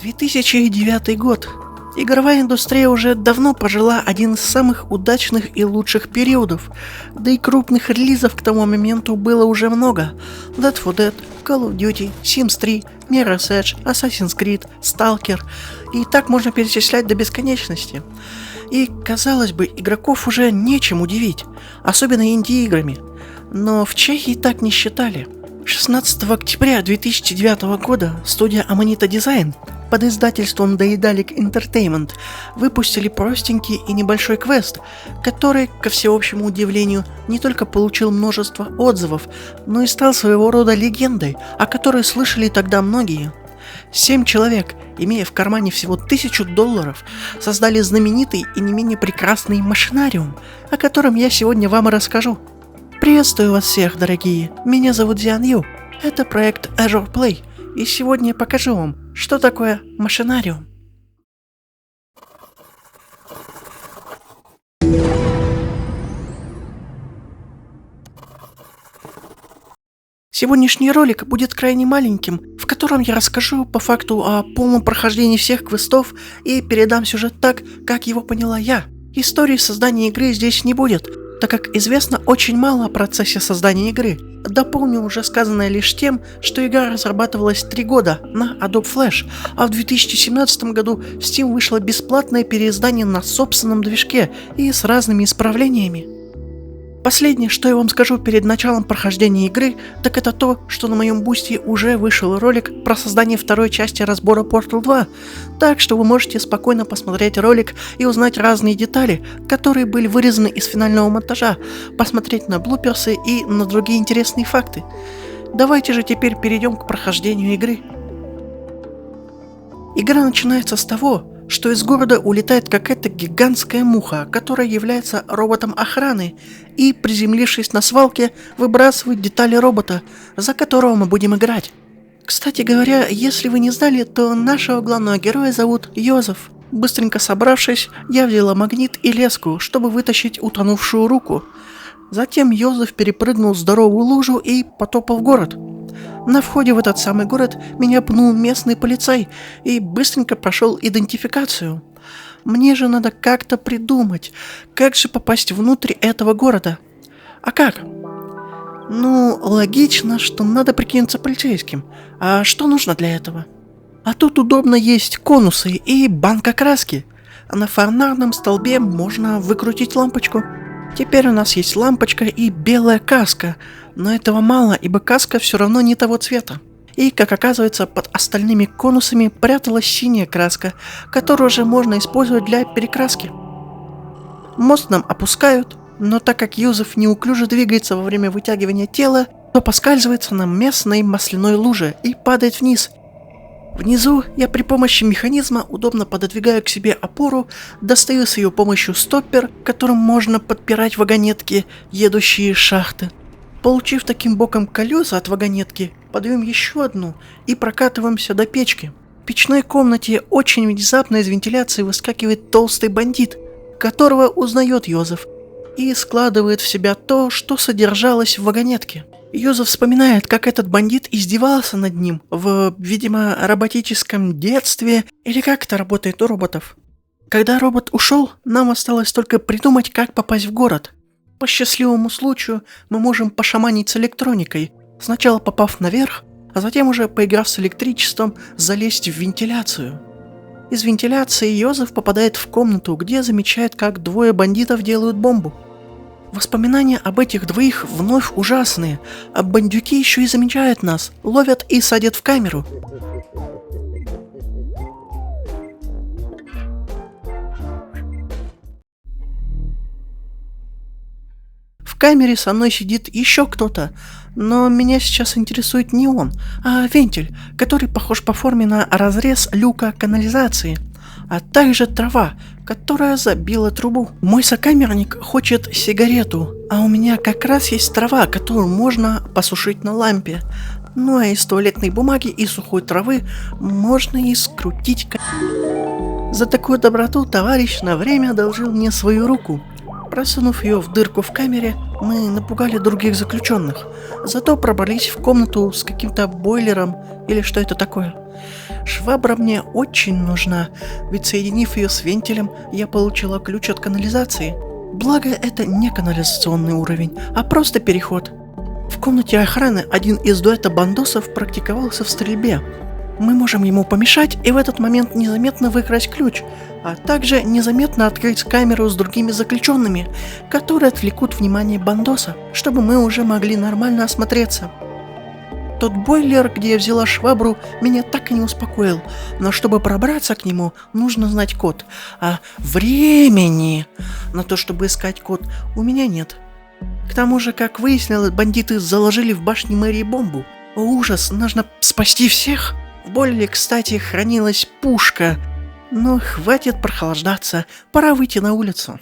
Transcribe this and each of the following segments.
2009 год. Игровая индустрия уже давно прожила один из самых удачных и лучших периодов, да и крупных релизов к тому моменту было уже много. Left 4 Dead, Call of Duty, Sims 3, Mirror's Edge, Assassin's Creed, Stalker, и так можно перечислять до бесконечности. И, казалось бы, игроков уже нечем удивить, особенно инди-играми, но в Чехии так не считали. 16 октября 2009 года студия Amanita Design под издательством Daedalic Entertainment выпустили простенький и небольшой квест, который, ко всеобщему удивлению, не только получил множество отзывов, но и стал своего рода легендой, о которой слышали тогда многие. 7 человек, имея в кармане всего $1000, создали знаменитый и не менее прекрасный машинариум, о котором я сегодня вам и расскажу. Приветствую вас всех, дорогие, меня зовут Зиан Ю, это проект Azure Play, и сегодня я покажу вам, что такое машинариум. Сегодняшний ролик будет крайне маленьким, в котором я расскажу по факту о полном прохождении всех квестов и передам сюжет так, как его поняла я. Истории создания игры здесь не будет, так как известно очень мало о процессе создания игры. Дополню уже сказанное лишь тем, что игра разрабатывалась 3 года на Adobe Flash, а в 2017 году в Steam вышло бесплатное переиздание на собственном движке и с разными исправлениями. Последнее, что я вам скажу перед началом прохождения игры, так это то, что на моем бусте уже вышел ролик про создание второй части разбора Portal 2, так что вы можете спокойно посмотреть ролик и узнать разные детали, которые были вырезаны из финального монтажа, посмотреть на блуперсы и на другие интересные факты. Давайте же теперь перейдем к прохождению игры. Игра начинается с того, что из города улетает какая-то гигантская муха, которая является роботом охраны, и, приземлившись на свалке, выбрасывает детали робота, за которого мы будем играть. Кстати говоря, если вы не знали, то нашего главного героя зовут Йозеф. Быстренько собравшись, я взяла магнит и леску, чтобы вытащить утонувшую руку. Затем Йозеф перепрыгнул здоровую лужу и потопал в город. На входе в этот самый город меня пнул местный полицай и быстренько прошел идентификацию. Мне же надо как-то придумать, как же попасть внутрь этого города. А как? Ну, логично, что надо прикинуться полицейским. А что нужно для этого? А тут удобно есть конусы и банка краски. А на фонарном столбе можно выкрутить лампочку. Теперь у нас есть лампочка и белая каска, но этого мало, ибо каска все равно не того цвета. И, как оказывается, под остальными конусами пряталась синяя краска, которую уже можно использовать для перекраски. Мост нам опускают, но так как Йозеф неуклюже двигается во время вытягивания тела, то поскальзывается на местной масляной луже и падает вниз. Внизу я при помощи механизма удобно пододвигаю к себе опору, достаю с ее помощью стоппер, которым можно подпирать вагонетки, едущие из шахты. Получив таким боком колеса от вагонетки, подаем еще одну и прокатываемся до печки. В печной комнате очень внезапно из вентиляции выскакивает толстый бандит, которого узнает Йозеф, и складывает в себя то, что содержалось в вагонетке. Йозеф вспоминает, как этот бандит издевался над ним в, видимо, роботическом детстве, или как это работает у роботов. Когда робот ушел, нам осталось только придумать, как попасть в город. По счастливому случаю мы можем пошаманить с электроникой, сначала попав наверх, а затем уже, поиграв с электричеством, залезть в вентиляцию. Из вентиляции Йозеф попадает в комнату, где замечает, как 2 бандитов делают бомбу. Воспоминания об этих двоих вновь ужасные, а бандюки еще и замечают нас, ловят и садят в камеру. В камере со мной сидит еще кто-то, но меня сейчас интересует не он, а вентиль, который похож по форме на разрез люка канализации, а также трава, которая забила трубу. Мой сокамерник хочет сигарету, а у меня как раз есть трава, которую можно посушить на лампе. Ну а из туалетной бумаги и сухой травы можно и скрутить. За такую доброту товарищ на время одолжил мне свою руку. Просунув ее в дырку в камере, мы напугали других заключенных. Зато пробрались в комнату с каким-то бойлером или что это такое. Швабра мне очень нужна, ведь соединив ее с вентилем, я получила ключ от канализации. Благо, это не канализационный уровень, а просто переход. В комнате охраны один из дуэта бандосов практиковался в стрельбе. Мы можем ему помешать и в этот момент незаметно выкрасть ключ, а также незаметно открыть камеру с другими заключенными, которые отвлекут внимание бандоса, чтобы мы уже могли нормально осмотреться. Тот бойлер, где я взяла швабру, меня так и не успокоил, но чтобы пробраться к нему, нужно знать код, а времени на то, чтобы искать код, у меня нет. К тому же, как выяснилось, бандиты заложили в башне мэрии бомбу. О, ужас, нужно спасти всех. В бойлере, кстати, хранилась пушка. Но хватит прохлаждаться, пора выйти на улицу.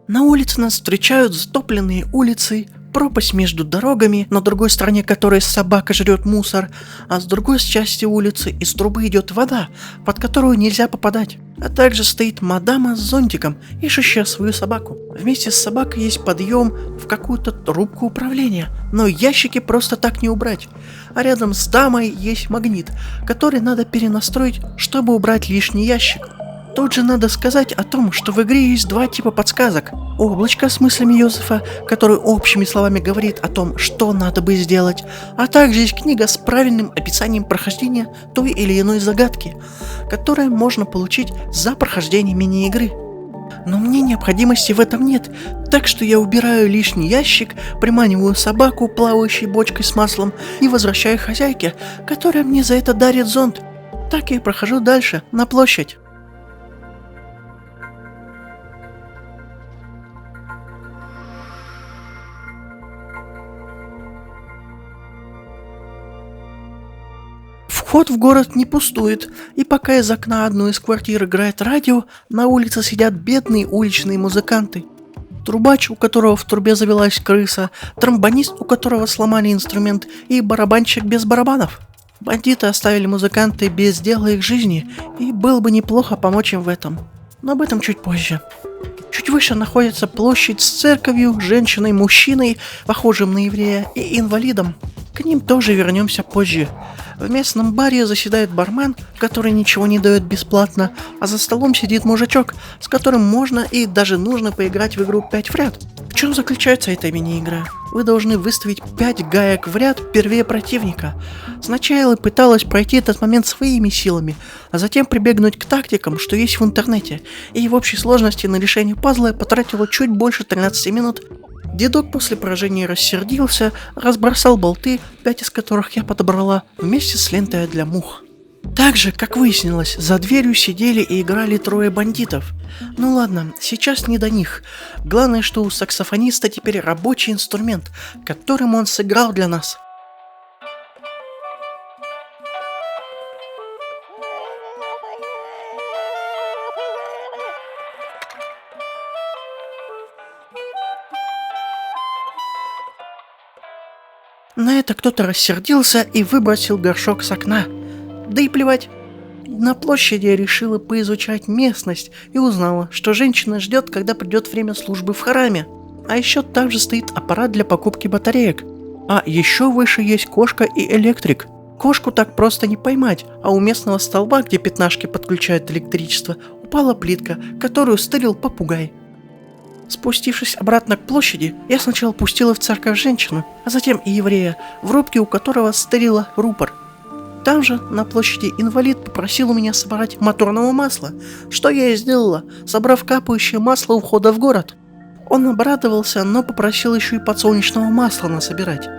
На улице нас встречают затопленные улицы, пропасть между дорогами, на другой стороне которой собака жрет мусор, а с другой части улицы из трубы идет вода, под которую нельзя попадать. А также стоит мадама с зонтиком, ищущая свою собаку. Вместе с собакой есть подъем в какую-то рубку управления, но ящики просто так не убрать. А рядом с дамой есть магнит, который надо перенастроить, чтобы убрать лишний ящик. Тут же надо сказать о том, что в игре есть два типа подсказок. Облачко с мыслями Йозефа, который общими словами говорит о том, что надо бы сделать, а также есть книга с правильным описанием прохождения той или иной загадки, которую можно получить за прохождение мини-игры. Но мне необходимости в этом нет, так что я убираю лишний ящик, приманиваю собаку, плавающей бочкой с маслом, и возвращаю хозяйке, которая мне за это дарит зонт. Так я и прохожу дальше, на площадь. Вход в город не пустует, и пока из окна одной из квартир играет радио, на улице сидят бедные уличные музыканты. Трубач, у которого в трубе завелась крыса, тромбонист, у которого сломали инструмент, и барабанщик без барабанов. Бандиты оставили музыканты без дела их жизни, и было бы неплохо помочь им в этом. Но об этом чуть позже. Чуть выше находится площадь с церковью, женщиной, мужчиной, похожим на еврея, и инвалидом. К ним тоже вернемся позже. В местном баре заседает бармен, который ничего не дает бесплатно, а за столом сидит мужичок, с которым можно и даже нужно поиграть в игру 5 в ряд. В чем заключается эта мини-игра? Вы должны выставить 5 гаек в ряд первее противника. Сначала пыталась пройти этот момент своими силами, а затем прибегнуть к тактикам, что есть в интернете, и в общей сложности на решение пазла я потратила чуть больше 13 минут. Дедок после поражения рассердился, разбросал болты, 5 из которых я подобрала, вместе с лентой для мух. Также, как выяснилось, за дверью сидели и играли 3 бандитов. Ну ладно, сейчас не до них. Главное, что у саксофониста теперь рабочий инструмент, которым он сыграл для нас. На это кто-то рассердился и выбросил горшок с окна. Да и плевать. На площади я решила поизучать местность и узнала, что женщина ждет, когда придет время службы в храме. А еще там же стоит аппарат для покупки батареек. А еще выше есть кошка и электрик. Кошку так просто не поймать, а у местного столба, где пятнашки подключают электричество, упала плитка, которую стырил попугай. Спустившись обратно к площади, я сначала пустила в церковь женщину, а затем и еврея, в рубке у которого стырила рупор. Там же, на площади, инвалид попросил у меня собрать моторного масла, что я и сделала, собрав капающее масло у входа в город. Он обрадовался, но попросил еще и подсолнечного масла насобирать.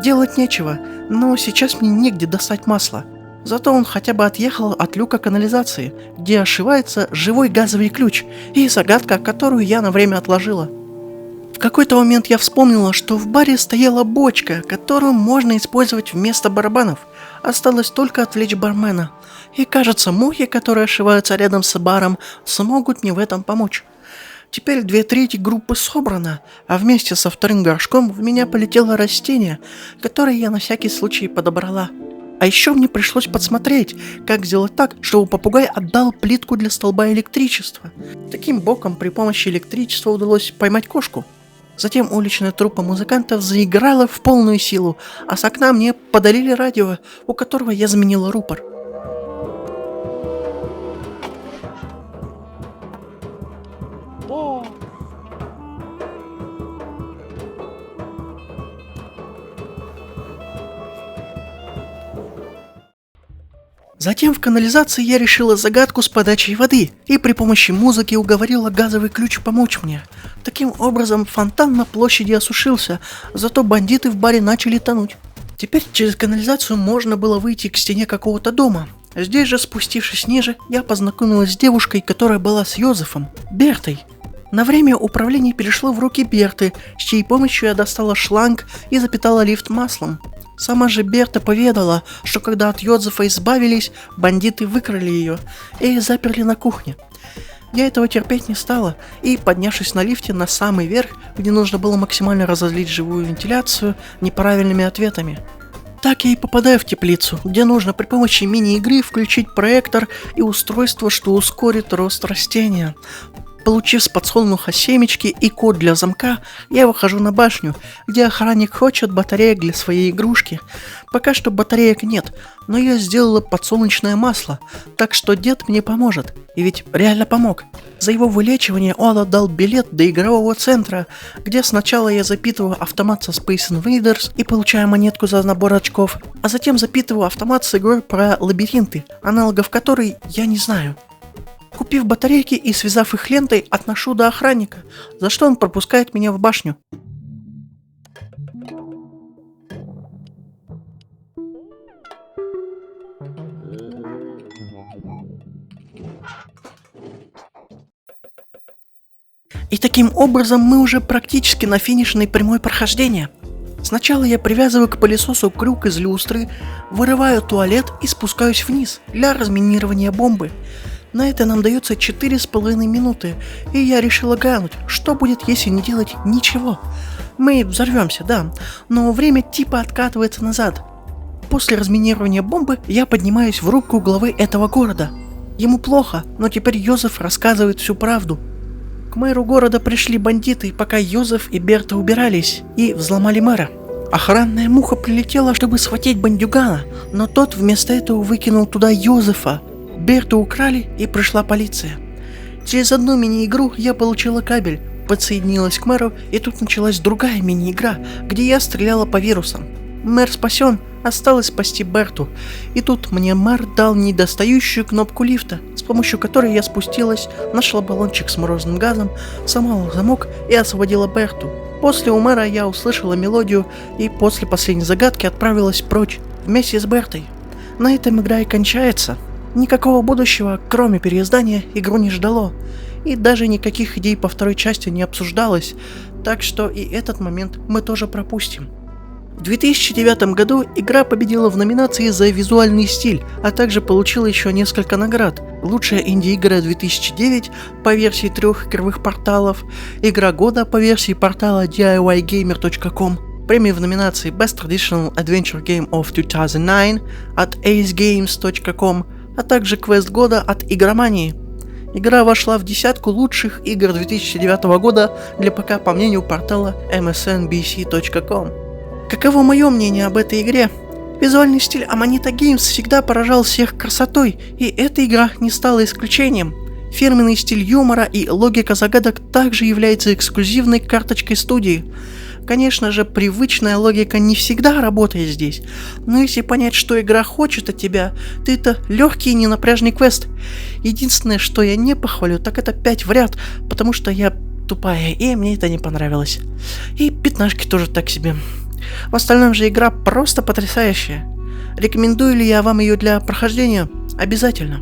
Делать нечего, но сейчас мне негде достать масло. Зато он хотя бы отъехал от люка канализации, где ошивается живой газовый ключ и загадка, которую я на время отложила. В какой-то момент я вспомнила, что в баре стояла бочка, которую можно использовать вместо барабанов. Осталось только отвлечь бармена. И кажется, мухи, которые ошиваются рядом с баром, смогут мне в этом помочь. Теперь 2/3 группы собрано, а вместе со вторым горшком в меня полетело растение, которое я на всякий случай подобрала. А еще мне пришлось подсмотреть, как сделать так, чтобы попугай отдал плитку для столба электричества. Таким боком при помощи электричества удалось поймать кошку. Затем уличная труппа музыкантов заиграла в полную силу, а с окна мне подарили радио, у которого я заменила рупор. Затем в канализации я решила загадку с подачей воды и при помощи музыки уговорила газовый ключ помочь мне. Таким образом, фонтан на площади осушился, зато бандиты в баре начали тонуть. Теперь через канализацию можно было выйти к стене какого-то дома. Здесь же, спустившись ниже, я познакомилась с девушкой, которая была с Йозефом, Бертой. На время управление перешло в руки Берты, с чьей помощью я достала шланг и запитала лифт маслом. Сама же Берта поведала, что когда от Йозефа избавились, бандиты выкрали ее и заперли на кухне. Я этого терпеть не стала, и, поднявшись на лифте на самый верх, где нужно было максимально разозлить живую вентиляцию неправильными ответами. Так я и попадаю в теплицу, где нужно при помощи мини-игры включить проектор и устройство, что ускорит рост растения. Получив с подсолнуха семечки и код для замка, я выхожу на башню, где охранник хочет батареек для своей игрушки. Пока что батареек нет, но я сделала подсолнечное масло, так что дед мне поможет. И ведь реально помог. За его вылечивание он отдал билет до игрового центра, где сначала я запитываю автомат со Space Invaders и получаю монетку за набор очков, а затем запитываю автомат с игрой про лабиринты, аналогов которой я не знаю. Купив батарейки и связав их лентой, отношу до охранника, за что он пропускает меня в башню. И таким образом мы уже практически на финишной прямой прохождения. Сначала я привязываю к пылесосу крюк из люстры, вырываю туалет и спускаюсь вниз для разминирования бомбы. На это нам дается 4,5 минуты, и я решила глянуть, что будет, если не делать ничего. Мы взорвемся, да, но время типа откатывается назад. После разминирования бомбы я поднимаюсь в рубку главы этого города. Ему плохо, но теперь Йозеф рассказывает всю правду. К мэру города пришли бандиты, пока Йозеф и Берта убирались, и взломали мэра. Охранная муха прилетела, чтобы схватить бандюгана, но тот вместо этого выкинул туда Йозефа. Берту украли, и пришла полиция. Через одну мини-игру я получила кабель, подсоединилась к мэру, и тут началась другая мини-игра, где я стреляла по вирусам. Мэр спасен, осталось спасти Берту. И тут мне мэр дал недостающую кнопку лифта, с помощью которой я спустилась, нашла баллончик с морозным газом, сломала замок и освободила Берту. После у мэра я услышала мелодию и после последней загадки отправилась прочь, вместе с Бертой. На этом игра и кончается. Никакого будущего, кроме переиздания, игру не ждало. И даже никаких идей по второй части не обсуждалось, так что и этот момент мы тоже пропустим. В 2009 году игра победила в номинации за визуальный стиль, а также получила еще несколько наград. Лучшая инди-игра 2009 по версии 3 игровых порталов, игра года по версии портала DIYgamer.com, премия в номинации Best Traditional Adventure Game of 2009 от acegames.com, а также квест года от Игромании. Игра вошла в десятку лучших игр 2009 года для ПК по мнению портала msnbc.com. Каково мое мнение об этой игре? Визуальный стиль Amanita Games всегда поражал всех красотой, и эта игра не стала исключением. Фирменный стиль юмора и логика загадок также является эксклюзивной карточкой студии. Конечно же, привычная логика не всегда работает здесь, но если понять, что игра хочет от тебя, то это легкий и ненапряжный квест. Единственное, что я не похвалю, так это 5 в ряд, потому что я тупая, и мне это не понравилось. И пятнашки тоже так себе. В остальном же игра просто потрясающая. Рекомендую ли я вам ее для прохождения? Обязательно.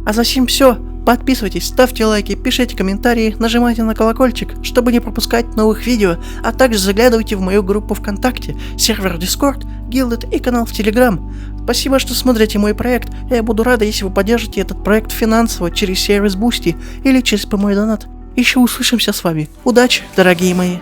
А за сим все. Подписывайтесь, ставьте лайки, пишите комментарии, нажимайте на колокольчик, чтобы не пропускать новых видео, а также заглядывайте в мою группу ВКонтакте, сервер Discord, Guilded и канал в Telegram. Спасибо, что смотрите мой проект, и я буду рада, если вы поддержите этот проект финансово через сервис Boosty или через прямой донат. Еще услышимся с вами. Удачи, дорогие мои!